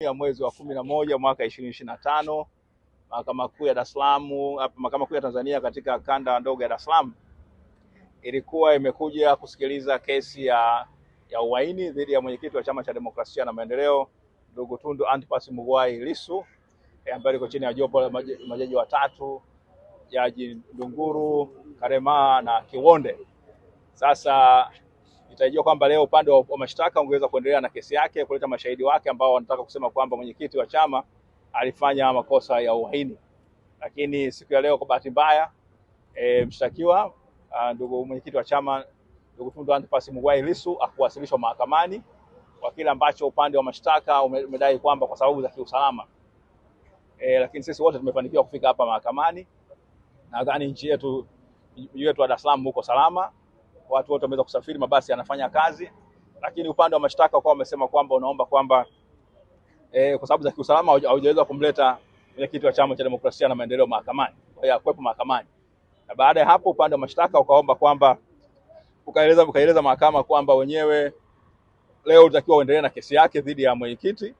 Ya mwezi wa 11 mwaka 2025, Mahakama Kuu ya Dar es Salaam, Mahakama Kuu ya Tanzania katika kanda ndogo ya Dar es Salaam ilikuwa imekuja kusikiliza kesi ya uhaini dhidi ya mwenyekiti wa Chama cha Demokrasia na Maendeleo ndugu Tundu Antipas Mughwai Lissu, ambaye liko chini ya jopo la majaji watatu, Jaji Ndunguru, Karema na Kiwonde. Sasa itajua kwamba leo upande wa mashtaka ungeweza kuendelea na kesi yake, kuleta mashahidi wake ambao wanataka kusema kwamba mwenyekiti wa chama alifanya makosa ya uhaini. Lakini siku ya leo kwa bahati mbaya mshtakiwa ndugu mwenyekiti wa chama ndugu Tundu Antipas Mughwai Lissu akuwasilishwa mahakamani kwa kile ambacho upande wa mashtaka umedai kwamba kwa sababu za kiusalama. Lakini sisi wote tumefanikiwa kufika hapa mahakamani. Nadhani nchi yetu wa Dar es Salaam uko salama. Watu wote wameweza kusafiri, mabasi yanafanya kazi, lakini upande wa mashtaka kwa wamesema kwamba unaomba kwamba kwa sababu za kiusalama haujaweza kumleta mwenyekiti wa Chama cha Demokrasia na Maendeleo mahakamani, kwa hiyo akwepo mahakamani. Na baada ya hapo upande wa mashtaka ukaomba kwamba ukaeleza mahakama kwamba wenyewe leo utakiwa uendelee na kesi yake dhidi ya mwenyekiti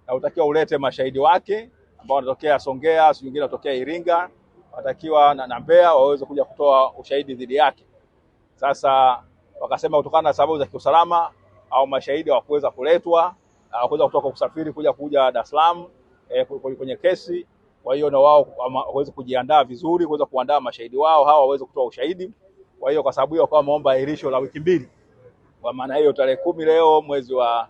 na utakiwa ulete mashahidi wake ambao wanatokea Songea, si wengine wanatokea Iringa, watakiwa na Mbeya waweze kuja kutoa ushahidi dhidi yake. Sasa wakasema kutokana na sababu za kiusalama au mashahidi hawakuweza kuletwa, hawakuweza kutoka kusafiri kuja Dar es Salaam kwenye kesi. Kwa hiyo na wao waweze kujiandaa vizuri kuweza kuandaa mashahidi wao hawa waweze kutoa ushahidi. Kwa hiyo kwa sababu hiyo wakawa wameomba ahirisho la wiki mbili. Kwa maana hiyo tarehe 10 leo mwezi wa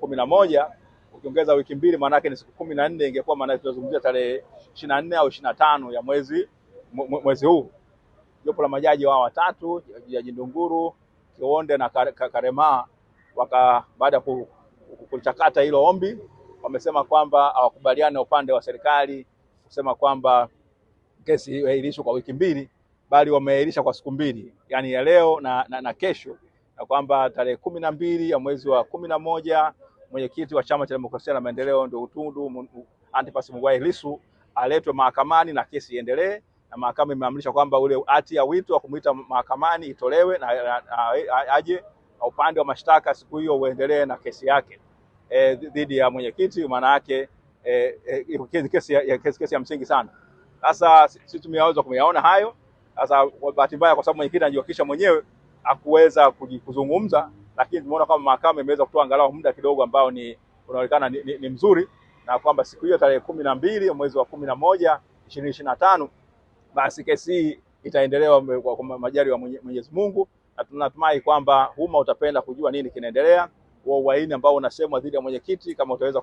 11 ukiongeza wiki mbili maana yake ni siku 14, ingekuwa maana tunazungumzia tarehe 24 au 25 ya mwezi huu. Jopo la majaji wao watatu, Jaji Ndunguru, Kiwonde na Karema, baada ya kuchakata hilo ombi wamesema kwamba hawakubaliani na upande wa serikali kusema kwamba kesi iahirishwe kwa wiki mbili, bali wameahirisha kwa siku mbili, yani ya leo na kesho, na kwamba tarehe 12 ya mwezi wa 11 mwenyekiti wa Chama cha Demokrasia na Maendeleo ndio Tundu Antipas Mughwai Lissu aletwe mahakamani na kesi iendelee. Na mahakama imeamrisha kwamba ule hati ya wito wa kumuita mahakamani itolewe na aje upande wa mashtaka siku hiyo uendelee na kesi yake dhidi ya mwenyekiti. Maana yake kesi ya msingi sana. Sasa sisi tumeweza kuyaona hayo. Sasa kwa bahati mbaya, kwa sababu mwenyekiti anajiwakilisha mwenyewe, hakuweza kuzungumza, lakini tumeona kama mahakama imeweza kutoa angalau muda kidogo ambao unaonekana ni mzuri, na kwamba siku hiyo tarehe 12 mwezi wa 11 2025 basi kesi hii itaendelewa kwa majaliwa ya Mwenyezi Mungu, na tunatumai kwamba umma utapenda kujua nini kinaendelea. Uhaini ambao unasemwa dhidi ya mwenyekiti kama utaweza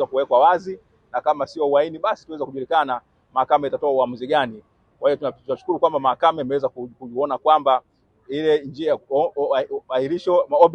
kuwekwa wazi, na kama sio uhaini basi tuweza kujulikana mahakama itatoa uamuzi gani. Kwa hiyo tunashukuru kwamba mahakama imeweza kuona kwamba ile njia ya ahirisho